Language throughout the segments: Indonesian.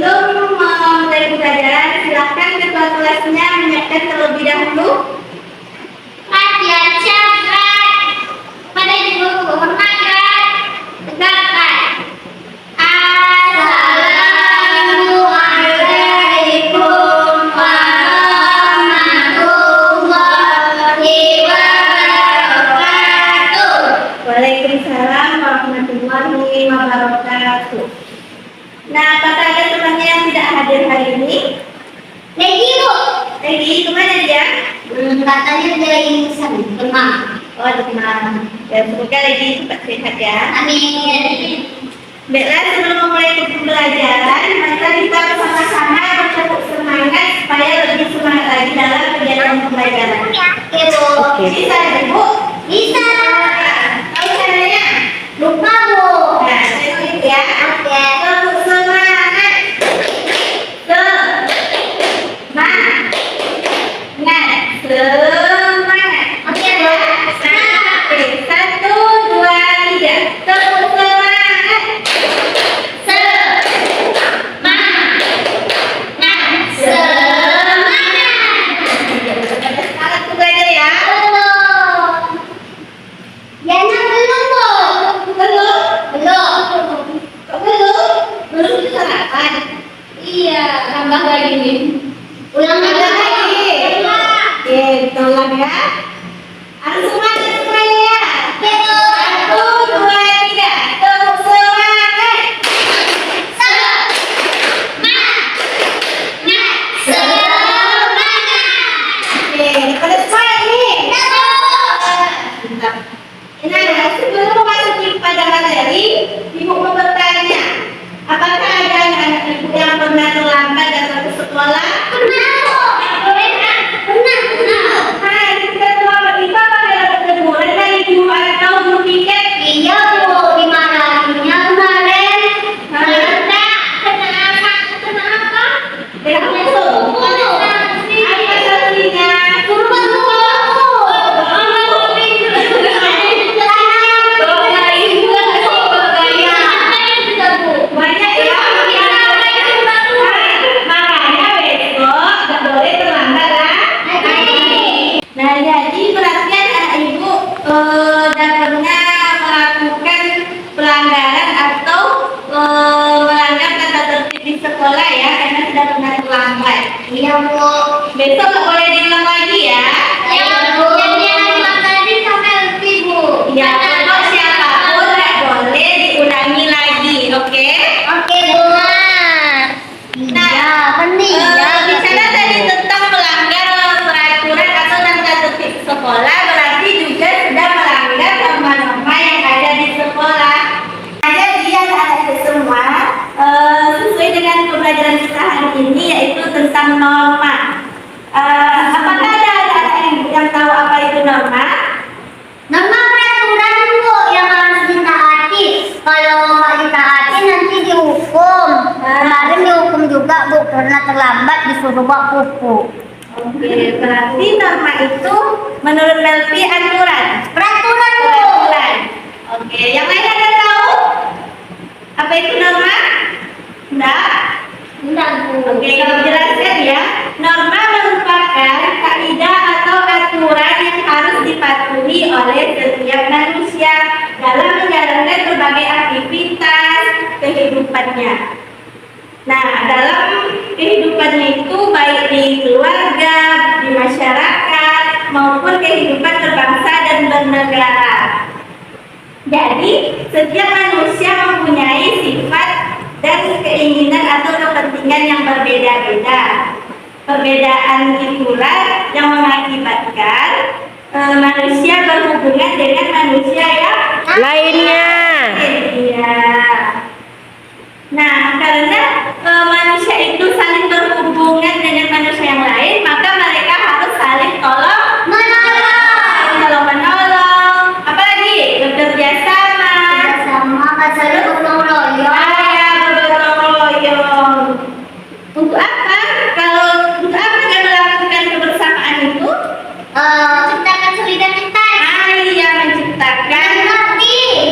Sebelum memulai pembelajaran, silakan ketua kelasnya menyiapkan terlebih dahulu. Latihan syahrat pada ibu hormatkan tegakkan. Assalamualaikum warahmatullahi wabarakatuh. Waalaikumsalam warahmatullahi wabarakatuh. Nah, apakah ada temannya yang tidak hadir hari ini? Lagi bu, Lagi kemana dia? katanya dia lagi demam. Oh, demam. Ya, semoga lagi cepat sehat ya. Amin. Baiklah, sebelum memulai pembelajaran, maka kita bersama-sama bertepuk semangat supaya lebih semangat lagi dalam kegiatan pembelajaran. Oke bu. Bisa, Ibu? Bisa. Tahu caranya? Lupa bu. Nah, saya tulis ya. Oke. Tepuk semangat. Semangat. Oke bu. Oke, 1, 2, 3. Tepuk semangat. Semangat belajar ya. Belum sarapan. Iya, tambah lagi nih. Ulang lagi. Oke, tolong ya. Harus semangat semuanya ya. 1, 2, 3. Tepuk semangat. Oke, pada semangat nih. Mantap. Nah, sebelum memasuki pada materi, Ibu mau bertanya, apakah ada anak ibu yang pernah terlambat datang ke sekolah? Hai, kita terlambat itu apa dapat teguran dari ibu atau guru piket? Iya bu, dimarahinnya kemarin. Kenapa? Ya, betul. Apa salahnya? Banyak ya. Makanya besok nggak boleh terlambat lah. Nah, jadi berarti anak ibu sudah pernah melakukan pelanggaran atau melanggar tata tertib di sekolah ya, karena sudah pernah terlambat. Iya bu. Besok nggak boleh diulang lagi ya. Ya bu. Jadi yang tadi sampai lebih bu. Ya, untuk siapapun nggak boleh diulangi lagi, oke? Oke bu. Iya, penting. Bicara tadi tentang melanggar peraturan atau tata tertib sekolah, berarti juga sudah melanggar norma-norma yang ada di sekolah. Jadi anak-anak semua sesuai dengan pembelajaran kita hari ini yaitu tentang norma. Apakah ada anak yang tahu apa itu norma? Nama peraturan bu yang harus ditaati. Kalau nggak ditaati nanti dihukum. Kemarin dihukum juga bu karena terlambat disuruh bawa pupuk. Oke, berarti norma itu menurut Melvi aturan. Peraturan bu. Peraturan. Oke, yang lain ada tahu? Apa itu norma? Enggak? Enggak bu. Oke, kalau jelaskan ya. Norma merupakan kaidah atau aturan yang harus dipatuhi oleh setiap manusia dalam menjalankan berbagai aktivitas kehidupannya. Nah, dalam kehidupannya itu baik di keluarga, di masyarakat, maupun kehidupan berbangsa dan bernegara. Jadi, setiap manusia mempunyai sifat dan keinginan atau kepentingan yang berbeda-beda. Perbedaan itulah yang mengakibatkan manusia berhubungan dengan manusia yang lainnya. Iya. Nah, karena manusia itu saling berhubungan dengan manusia yang lain, maka mereka harus saling tolong menolong. Apalagi bekerja sama. Saling gotong royong. Bergotong royong. Untuk apa? Kalau untuk apa kita melakukan kebersamaan itu? Menciptakan solidaritas. Iya, menciptakan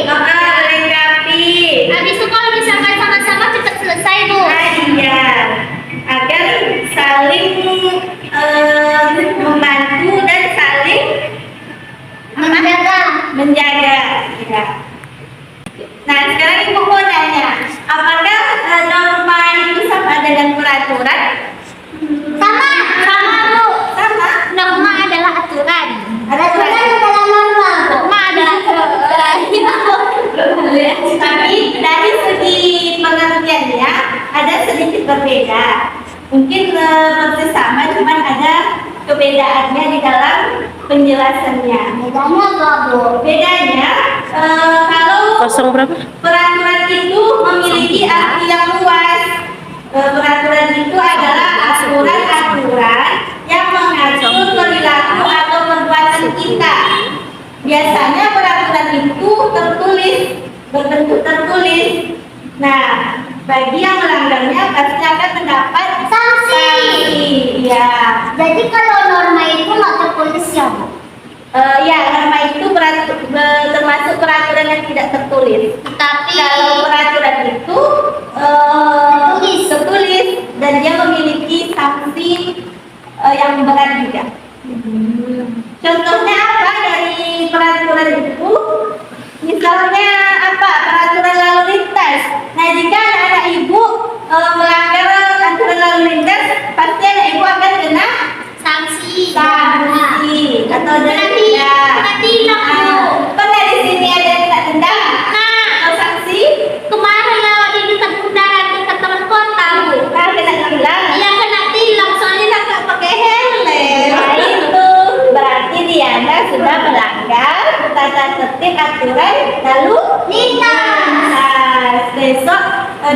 melengkapi. Habis itu kalau misalkan sama-sama cepat selesai bu. Iya. berbeda. Mungkin persis sama, cuman ada kebedaannya di dalam penjelasannya. Bedanya apa, Bu? Bedanya kalau Kosong berapa? peraturan itu memiliki arti yang luas. Peraturan itu adalah aturan-aturan yang mengatur perilaku atau perbuatan kita. Biasanya peraturan itu tertulis, berbentuk tertulis. Nah, bagi yang melanggarnya pasti akan mendapat Sanksi. Iya. Jadi kalau norma itu nggak tertulis ya, Bu? Ya, norma itu termasuk peraturan yang tidak tertulis. Tapi Kalau peraturan itu tertulis dan dia memiliki sanksi yang berat juga. Contohnya apa dari peraturan itu? Misalnya apa? Peraturan lalu lintas. Nah, jika anak ibu melanggar aturan lalu lintas, pasti anak ibu akan kena sanksi. sanksi atau denda. Kena tilang, Bu. Pernah di sini ada kena denda atau sanksi? Kemarin lewat di dekat bundaran dekat teman kota, Bu. Nah, kena tilang. Iya kena tilang soalnya nggak pakai helm. Nah, itu berarti Diana sudah melanggar tata tertib aturan lalu lintas. Besok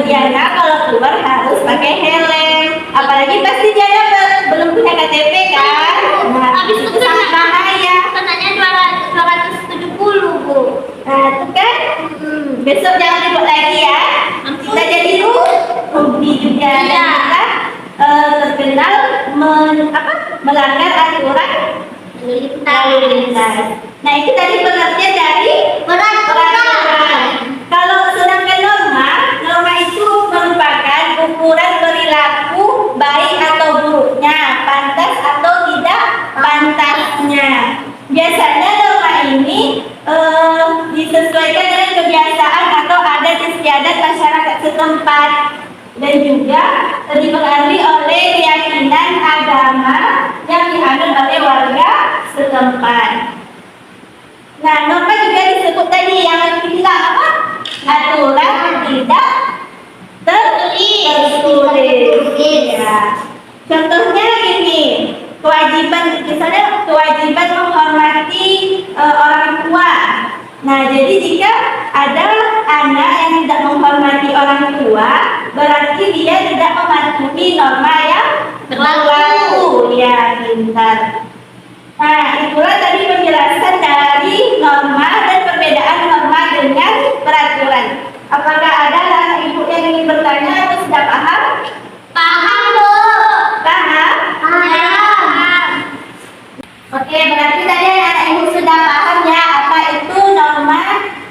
Diana kalau keluar harus pakai helm. Apalagi pasti Diana belum punya KTP kan? Nah, Habis itu sangat bahaya. kenanya 270, Bu. Nah, itu kan besok jangan ribut lagi ya. Kita jadi rugi juga. Dan Iya. kita terkenal melanggar aturan lalu lintas. Nah, itu tadi pengertian dari peraturan. Kalau sedangkan norma itu merupakan ukuran perilaku baik atau buruknya, pantas atau tidak pantasnya. Biasanya norma ini disesuaikan dengan kebiasaan atau adat istiadat masyarakat setempat dan juga dipengaruhi oleh keyakinan agama yang dianut oleh warga setempat. Nah, norma juga disebut tadi yang bilang apa? Aturan tidak tertulis. Ya. Contohnya gini, misalnya kewajiban menghormati orang tua. Nah, jadi jika ada anak yang tidak menghormati orang tua, berarti dia tidak mematuhi norma yang berlaku. Ya, pintar. Nah, itulah tadi penjelasan dari norma dan perbedaan norma dengan peraturan. Apakah ada anak ibu yang ingin bertanya atau sudah paham? Paham, Bu. Paham? Paham. Oke, berarti tadi anak ibu sudah paham ya apa itu norma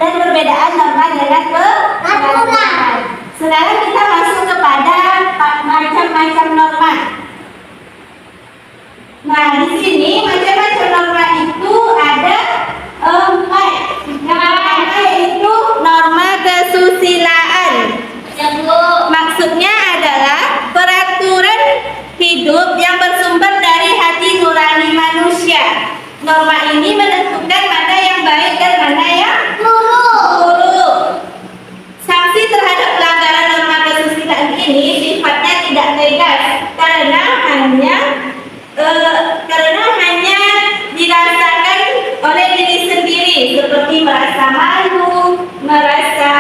dan perbedaan norma dengan peraturan. Sekarang kita masuk kepada macam-macam norma. Nah, di sini macam-macam norma itu ada 4. Yang pertama yaitu norma kesusilaan. Ya, Bu. Maksudnya adalah peraturan hidup yang bersumber dari hati nurani manusia. Norma ini menentukan mana yang baik dan mana yang buruk. Sanksi terhadap pelanggaran norma kesusilaan ini sifatnya tidak tegas karena hanya dirasakan oleh diri sendiri, seperti merasa malu, merasa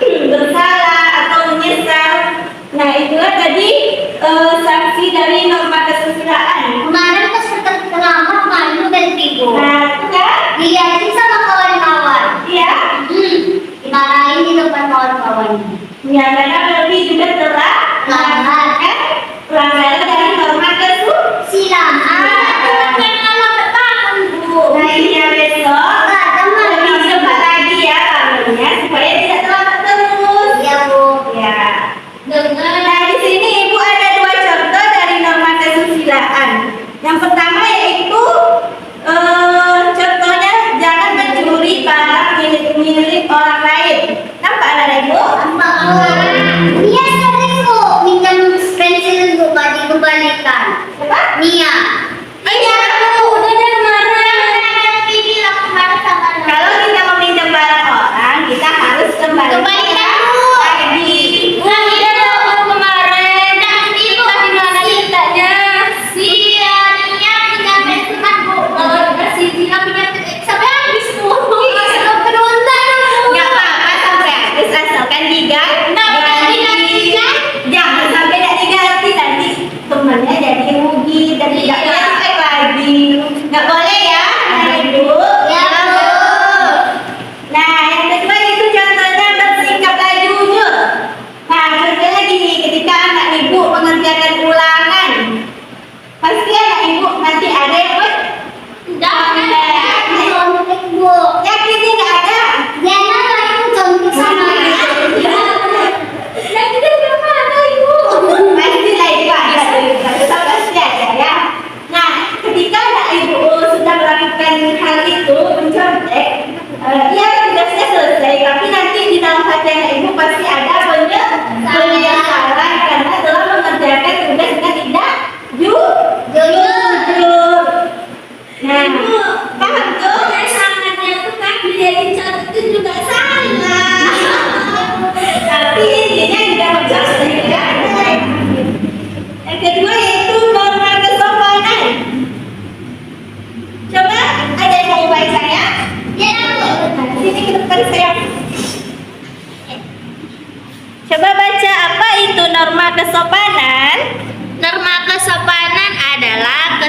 bersalah atau menyesal. Nah, itulah tadi sanksi dari norma kesusilaan. Kemarin pas terlambat malu dan tidur. Nah, itu kan? Dilihatin sama kawan-kawan. Iya. Dimarahin di depan kawan-kawannya. Ya, karena lebih juga telah melakukan pelanggaran dari norma kesusilaan. Nah, ini ya besok lebih cepat lagi ya kabarnya supaya tidak terlambat terus. Iya, Bu. Ya. Nah, di sini Ibu ada 2 contoh dari norma kesusilaan. Yang pertama yaitu contohnya jangan mencuri barang milik orang lain. Nampak anak Ibu? Mia sering kok minjem pensil untuk dikembalikan. Apa? Mia. Iya, Udah kemarin bilang kemarin sama kalau kita meminjam barang orang, kita harus kembalikan Kembalikan dulu. lagi. kemarin.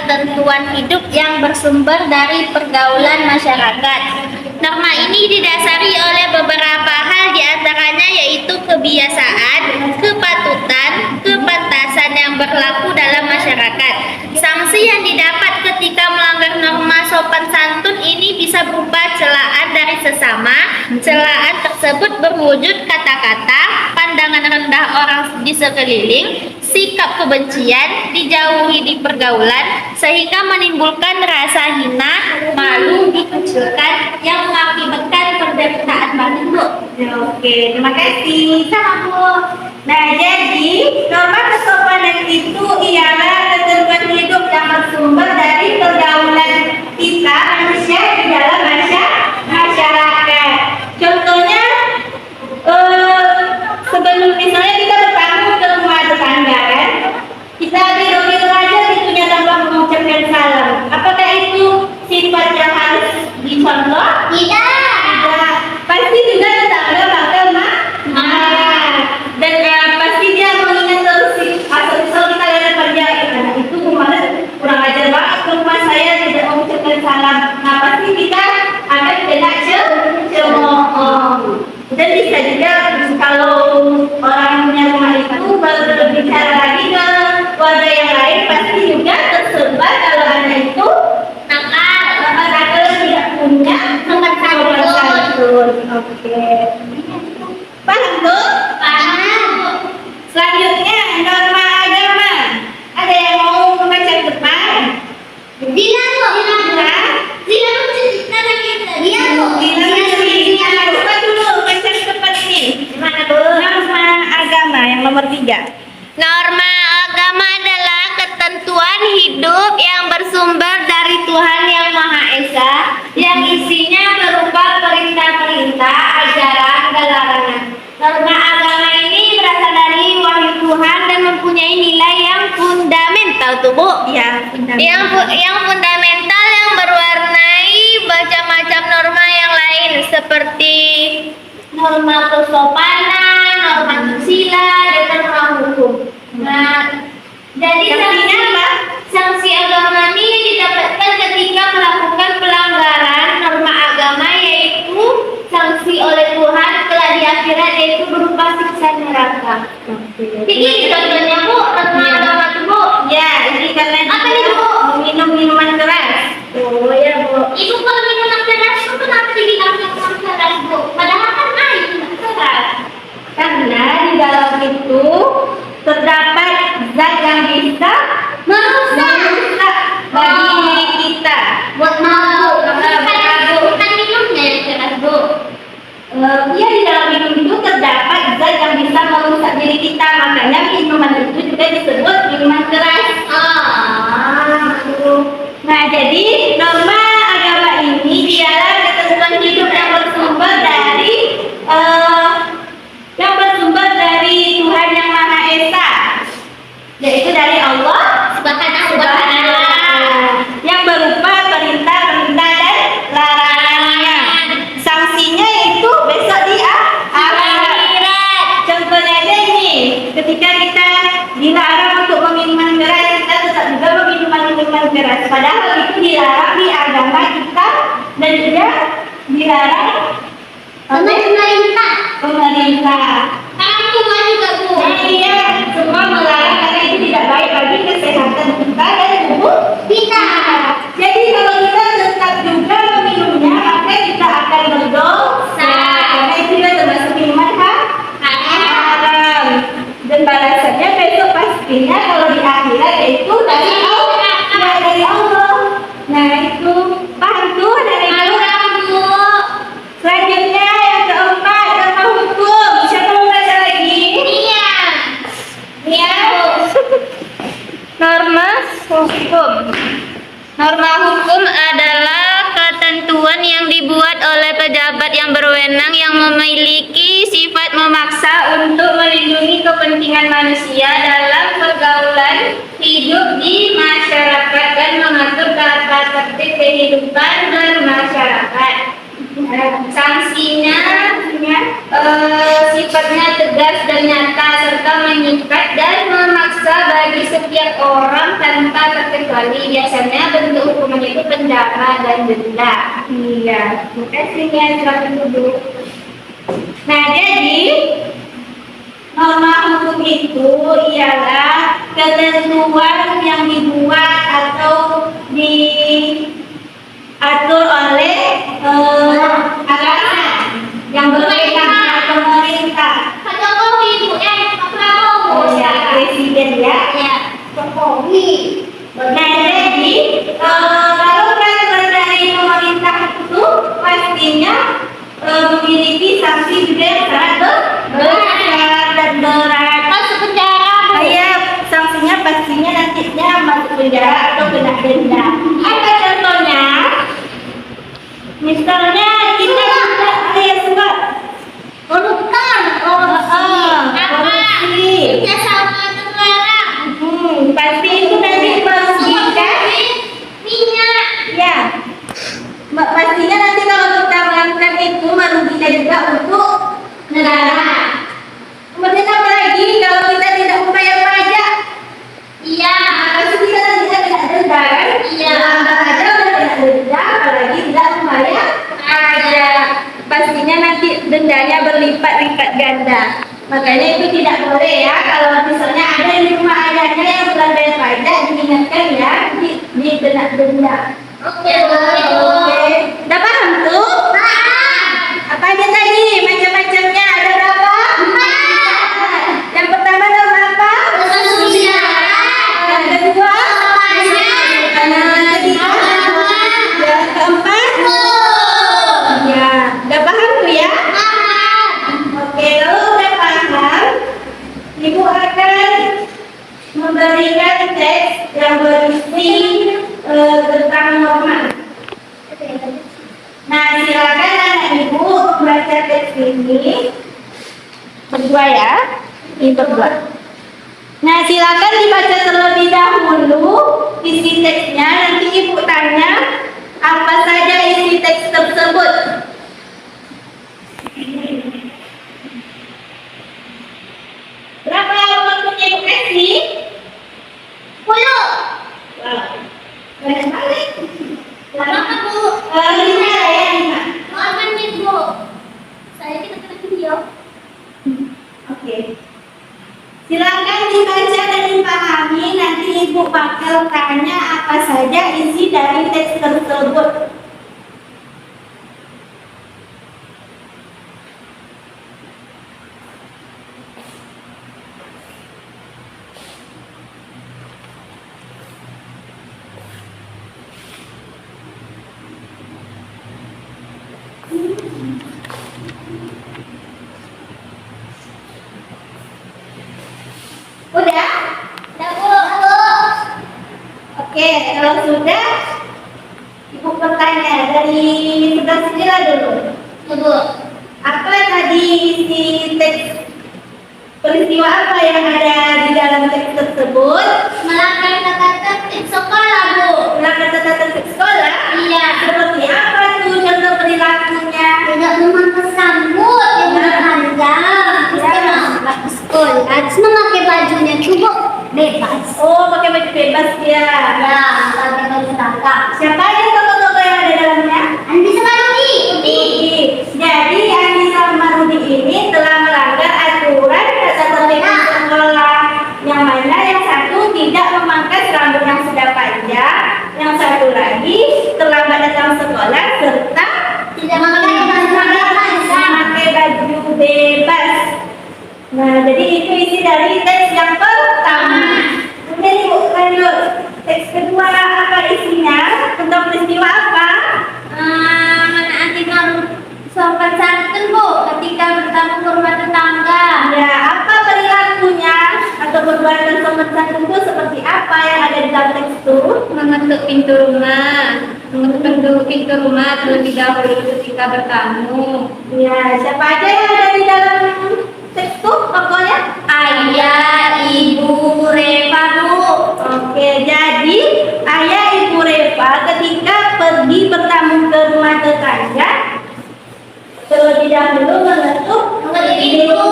ketentuan hidup yang bersumber dari pergaulan masyarakat. Norma ini didasari oleh beberapa hal, diantaranya yaitu kebiasaan, kepatutan, kepantasan yang berlaku dalam masyarakat. Sanksi yang didapat ketika melanggar norma sopan santun ini bisa berupa celaan dari sesama. Celaan tersebut berwujud kata-kata, pandangan rendah orang di sekeliling, sikap kebencian, dijauhi di pergaulan, sehingga menimbulkan rasa hina, malu, dikucilkan, yang mengakibatkan penderitaan batin, Bu. Oke, terima kasih. Sama, Bu. Nah, jadi norma kesopanan itu ialah ketentuan hidup yang bersumber dari pergaulan kita manusia di dalam masyarakat. Contohnya, sebelum misalnya kita bertamu ke rumah tetangga kan, kita biru-biru aja pintunya tanpa mengucapkan salam. Apakah itu sifat yang harus dicontoh? Tidak. Pasti juga tetangga bakal dan pasti dia mengingat terus asal kita lihat kerja karena itu kemarin kurang ajar banget ke rumah saya tidak mengucapkan salam. Nah pasti kita akan kena cemooh. Dan bisa juga kalau orang yang punya rumah itu berbicara lagi ke warga yang lain pasti juga tersebar kalau anak itu nakal tidak punya tempat santun. Oke. Paham, Bu? Paham. Selanjutnya norma agama. Ada yang mau membaca ke depan? Bilang, Bu. Bilang cerita kita. Bilang, Bu. Coba dulu baca ke depan nih. Gimana, Bu? Norma agama yang nomor 3. Norma agama adalah ketentuan hidup yang bersumber dari Tuhan Yang Maha Esa, yang isinya berupa perintah-perintah, ajaran, dan larangan. Norma agama ini berasal dari wahyu Tuhan dan mempunyai nilai yang fundamental, tuh, Bu. Iya, Yang fundamental yang berwarnai macam-macam norma yang lain seperti norma kesopanan, norma susila, dan norma hukum. Nah, jadi Sanksinya apa? sanksi agama ini didapatkan ketika melakukan pelanggaran norma agama, yaitu sanksi oleh Tuhan kelak di akhirat, yaitu berupa siksa neraka. Ini contohnya, Bu, norma agama tuh, Bu. Ya, ini karena Apa nih, Bu? minum minuman keras. Oh ya, Bu. Ibu kalau minuman keras itu kenapa dibilang minuman keras, Bu? Padahal kan air tidak keras. Karena di dalam itu terdapat zat yang bisa merusak bagi diri kita. Buat mabuk. Mabuk. Bukan minumnya yang keras, Bu. Iya, di dalam minum itu terdapat zat yang bisa merusak diri kita. Makanya minuman itu juga disebut minuman keras. Nah, jadi norma agama ini ialah ketentuan hidup yang bersumber dari Tuhan Yang Maha Esa, yaitu dari Allah Subhanahu wa ta'ala. yang berupa perintah-perintah dan larangannya. Sanksinya itu besok di akhirat. Contohnya aja ini, ketika kita dilarang untuk meminum keras, kita tetap juga meminum minuman keras. Padahal itu dilarang di agama kita dan juga dilarang oleh pemerintah. Tapi Tuhan juga, Bu. Iya, semua melarang karena itu tidak baik bagi kesehatan kita dan tubuh kita. Jadi kalau kita tetap juga meminumnya, maka kita akan berdosa. Karena itu juga termasuk minuman haram. Dan balasannya besok pastinya kalau di akhirat yaitu dari Allah. Ya, dari Allah. Nah itu paham tuh dari Bu. Selanjutnya yang keempat, norma hukum. Siapa mau baca lagi? Iya. Iya. Norma hukum. Norma hukum adalah ketentuan yang dibuat oleh pejabat yang berwenang yang memiliki sifat memaksa untuk melindungi kepentingan manusia dalam pergaulan hidup di masyarakat dan mengatur tata tertib kehidupan bermasyarakat. Sanksinya sifatnya tegas dan nyata serta mengikat dan memaksa bagi setiap orang tanpa terkecuali. Biasanya bentuk hukumannya itu penjara dan denda. Iya, terima kasih ya, silakan duduk. Nah, jadi norma hukum itu ialah ketentuan yang dibuat atau diatur oleh atasan yang berwenang dengan pemerintah. Pak Jokowi, Bu, Pak Prabowo. Oh ya, presiden ya. Ya. Jokowi. Nah, jadi kalau peraturan dari pemerintah itu pastinya memiliki sanksi juga yang sangat berat dan berat. Masuk penjara, Bu. Kayak sanksinya pastinya nantinya masuk penjara atau kena denda. Apa contohnya? Misalnya kita suka Korupsi. korupsi. Kerjasama terlarang. Pasti itu nanti merugikan. Minyak. Ya, pastinya nanti kalau kita melakukan itu merugikan juga untuk negara. Kemudian apa lagi kalau kita tidak membayar pajak? Iya. Pasti kita nanti tidak denda kan? Iya. Lambat aja udah kena denda, apalagi tidak membayar pajak. Pastinya nanti dendanya berlipat-lipat ganda. Makanya itu tidak boleh ya. Kalau misalnya ada di rumah ayahnya yang belum bayar pajak, diingatkan ya, dikena denda. Oke, Bu. Oke, udah paham tuh? Apa aja tadi? Macam-macamnya ada berapa? Yang pertama norma apa? Yang kedua? Yang ketiga? Yang keempat? Ya, udah paham tuh ya? Oke, kalau udah paham, Ibu akan memberikan teks yang berisi tentang norma. Nah, silakan anak Ibu membaca teks ini berdua ya. Ini berdua. Nah, silakan dibaca terlebih dahulu isi teksnya. Nanti Ibu tanya apa saja isi teks tersebut. Berapa waktunya Ibu kasih? 10. Wow, banyak banget. Berapa, Bu? 5 ya, 5. Mohon menit, Bu. Saya kita kena video. Oke. Silakan dibaca dan dipahami. Nanti Ibu bakal tanya apa saja isi dari teks tersebut. Udah? Dah, Bu. Oke, kalau sudah, Ibu bertanya dari sebelah sinilah dulu. Bu. Apa tadi isi teks? Peristiwa apa yang ada di dalam teks tersebut? Melanggar tata tertib sekolah, Bu. Melanggar tata tertib sekolah? Iya. Seperti apa tuh contoh perilakunya? Tidak memakai sambut yang berpanjang. Terus sekolah. Terus memakai bajunya cukup bebas. Oh, pakai baju bebas ya. Ya, pakai baju seragam. Siapa aja tokoh-tokoh yang ada dalamnya? Andi Samarudi. Jadi Andi sama Rudi ini telah melanggar aturan tata tertib sekolah. Yang mana yang satu tidak memangkas rambut yang sudah panjang, yang satu lagi terlambat datang sekolah serta Tidak memakai baju bebas. memakai baju bebas. Nah, jadi itu isi dari teks yang pertama. Kemudian Ibu lanjut. Teks kedua apa isinya? Tentang peristiwa apa? Menaati sopan santun, Bu, ketika bertamu ke rumah tetangga. Ya, apa perilakunya atau perbuatan sopan santun itu seperti apa yang ada di dalam teks itu? Mengetuk pintu rumah terlebih dahulu ketika bertamu. Ya, siapa aja yang ada di dalam teks itu tokohnya? Ayah, Ibu, Reva, Bu. Oke, jadi ayah Ibu Reva ketika pergi bertamu ke rumah tetangga terlebih dahulu mengetuk pintu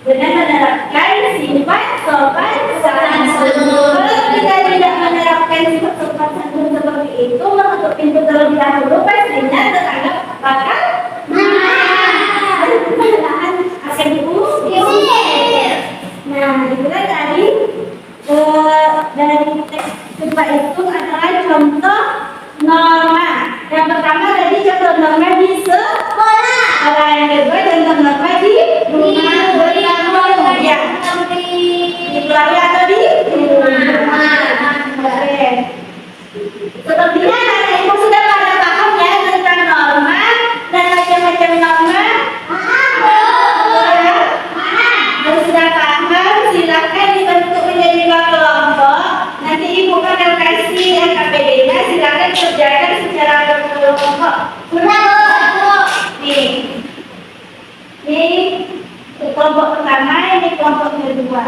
dengan menerapkan sifat sopan santun. coba hitung adalah contoh norma. Yang pertama tadi contoh norma di sekolah. Kalau yang kedua contoh norma di rumah bertamu. Ya. Di keluarga atau di rumah. Oke. Sepertinya anak ibu sudah pada paham ya tentang norma dan macam-macam norma. Kalau sudah paham, silakan dibentuk menjadi 2 kelompok. Nanti ibu akan kasih LKPD-nya, silakan kerjakan secara berkelompok. Nih, kelompok pertama, ini kelompok kedua.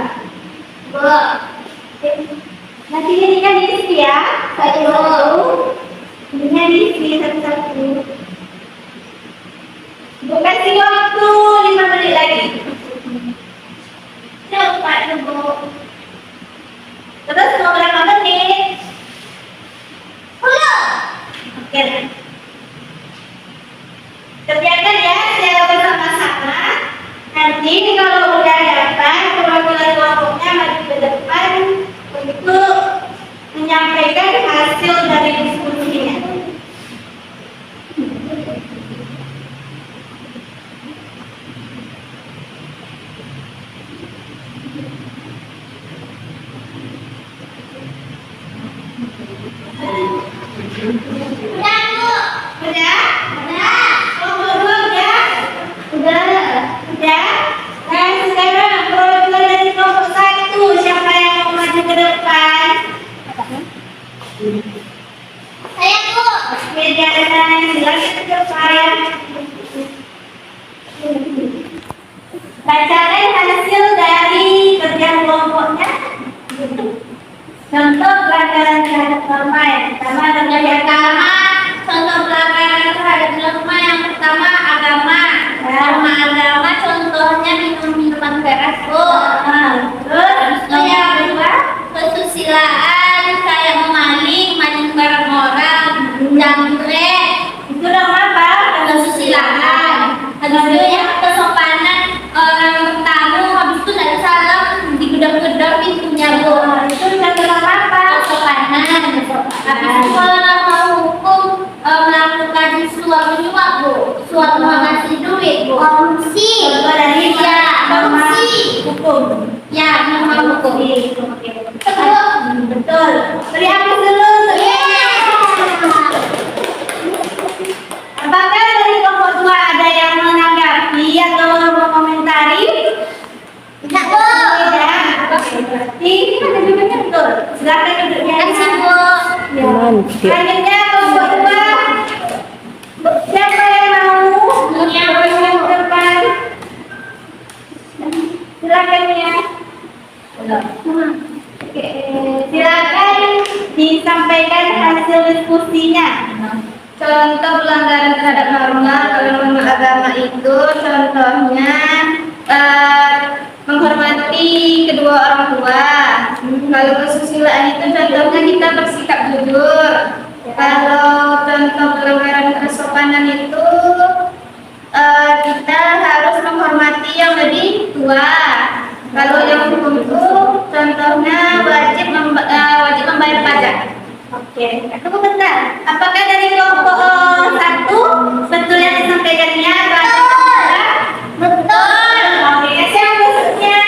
Nanti ini kan diisi ya, satu. Ini diisi satu-satu. Bukan kasih waktu 5 menit lagi. Cepat tunggu. Terus mau berapa menit? 10. Oke. Kerjakan ya secara bersama-sama. Nanti kalau udah dapat perwakilan kelompoknya maju ke depan untuk menyampaikan hasil dari diskusinya. Bacakan hasil dari kerja kelompoknya. Contoh pelanggaran terhadap norma yang pertama adalah yang pertama. Contoh pelanggaran terhadap norma yang pertama agama. Norma agama contohnya minum minuman keras. Terus Yang kedua kesusilaan kayak memaling, maling barang orang, jambret. itu norma apa? Kesusilaan. Habis itu yang kesopanan orang bertamu, habis itu tidak salam digedor-gedor pintunya bu. Itu contoh norma apa? Kesopanan. Habis itu kalau norma hukum melakukan suap menyuap bu, suap mengasih duit bu. Korupsi. Contoh dari Ya, norma korupsi. hukum. Ya, norma hukum. Betul. Beri hapus dulu. Apakah dari kelompok 2 ada yang menanggapi atau mengomentari? Tidak, Bu. Tidak. Berarti ini kan duduknya betul. Silakan duduknya. Kasih bu. Selanjutnya kelompok 2. Siapa yang mau? Yang ke depan. Silakan ya. Oke, silakan disampaikan hasil diskusinya. Contoh pelanggaran terhadap norma kalau norma agama itu contohnya menghormati kedua orang tua. Kalau kesusilaan itu contohnya kita bersikap jujur. Kalau contoh pelanggaran kesopanan itu kita harus menghormati yang lebih tua. Kalau yang hukum itu contohnya wajib membayar pajak. Oke, tunggu bentar. Apakah dari kelompok 1 betul yang disampaikannya? Betul. Oke, siapa maksudnya?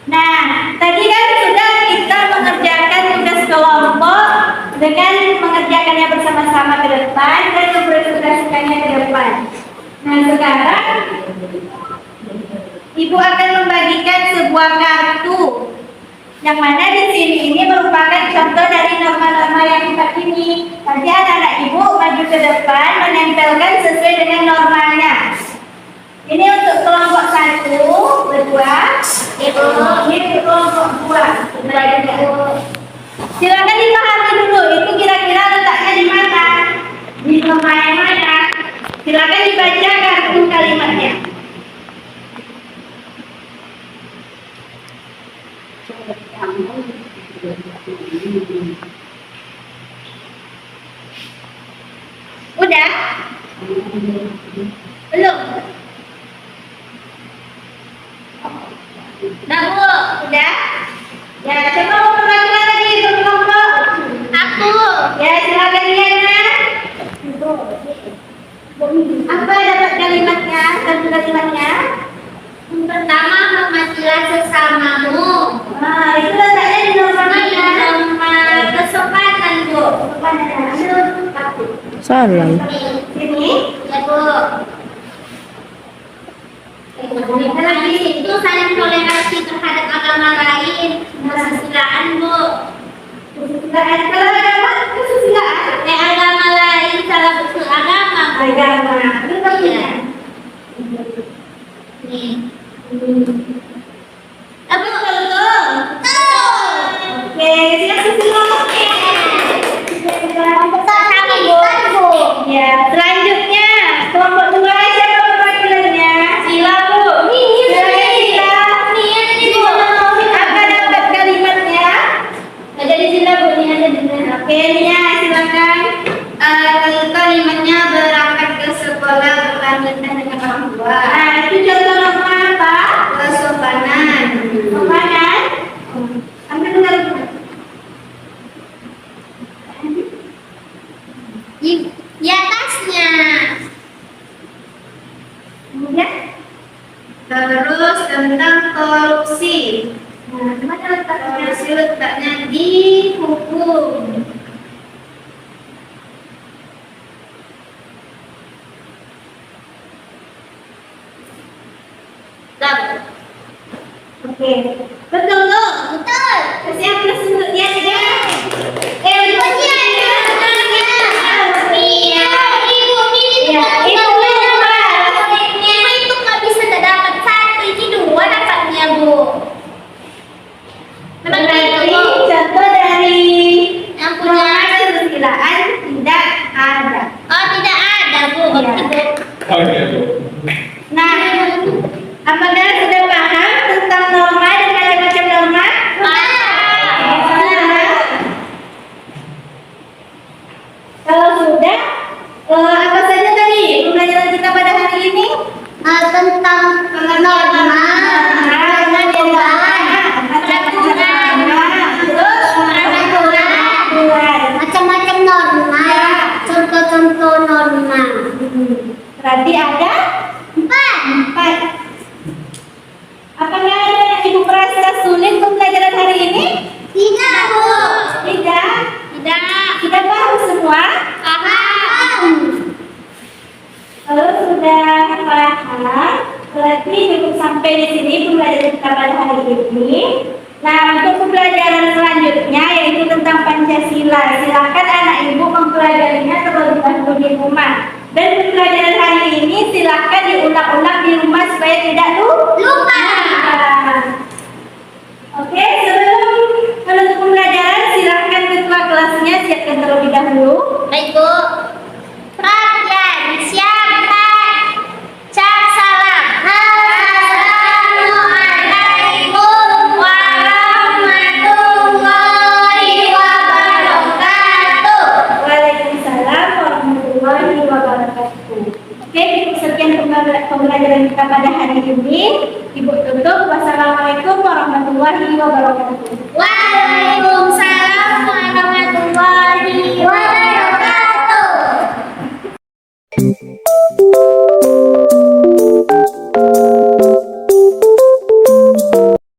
Nah, tadi kan sudah kita mengerjakan tugas kelompok dengan mengerjakannya bersama-sama ke depan dan mempresentasikannya ke depan. Nah, sekarang Ibu akan membagikan sebuah kartu yang mana di sini ini merupakan contoh dari norma-norma yang kita ini. Nanti anak-anak Ibu maju ke depan menempelkan sesuai dengan normanya. Ini untuk kelompok 1, berdua. Ini untuk kelompok 2. Silakan dipahami dulu, itu kira-kira letaknya di mana? Di norma yang mana? Silakan dibaca kartu kalimatnya. Udah? Belum? Udah Bu? Udah? Ya, coba mau perhatikan lagi kelompok. Aku. Ya, silakan Liana. Apa dapat kalimatnya? Satu kalimatnya. Yang pertama, hormatilah sesamamu. Nah, itu letaknya di nomor mana? Nomor kesopanan, Bu. Salah. Sini. Ya, Bu. Habis itu saling toleransi terhadap agama lain. Kesusilaan, Bu. Kesusilaan. Kalau agama, kesusilaan. Agama lain salah satu agama, Bu. Agama. Itu Iya. Nih. Apa kalau Oke, silakan. Ya, selanjutnya kelompok 2 siapa perwakilannya? Sila, Bu. Silakan Sila. Apa dapat kalimatnya? Ada di sila Bu, ini ada di sila. Oke, Nia, silakan. Kalimatnya berangkat ke sekolah berlanjutan dengan orang tua. Nah, itu contoh nomor apa? Kesopanan. Sopanan. Ambil dulu. Di atasnya. Kemudian, Terus tentang korupsi. nah, mana letaknya? Korupsi letaknya di hukum. Oke, betul tuh. Betul. Kasih plus untuk dia saja. Iya, Ibu, ini Ya, itu lupa. Ibu itu nggak bisa dapat satu, ini dua dapatnya, Bu. Memang gitu, Berarti Bu. contoh dari Yang punya. nomor kesusilaan tidak ada. Oh, tidak ada, Bu. Iya. Oke, Bu. Nah, apakah sudah paham tentang norma dan macam-macam norma? Sudah. Kalau sudah, apa saja tadi pembelajaran kita pada hari ini? Tentang norma, macam-macam norma, contoh-contoh norma. Berarti ada Empat. 4. Apakah ada yang Ibu merasa sulit pembelajaran hari ini? Tidak, Bu. Tidak. Tidak. Sudah paham semua? Paham. Kalau sudah paham, berarti cukup sampai di sini pembelajaran kita pada hari ini. Nah, untuk pembelajaran selanjutnya yaitu tentang Pancasila. Silakan anak ibu mempelajarinya terlebih dahulu di rumah. Dan pembelajaran hari ini silakan diulang-ulang di rumah supaya tidak Lupa. Oke, sebelum menutup pembelajaran silakan ketua kelasnya siapkan terlebih dahulu. Baik, Bu. Perhatian, siapkan. Cak salam. Assalamualaikum warahmatullahi wabarakatuh. Waalaikumsalam warahmatullahi wabarakatuh. Oke, cukup sekian pembelajaran kita pada hari ini. Ibu tutup. Wassalamualaikum warahmatullahi wabarakatuh. Waalaikumsalam.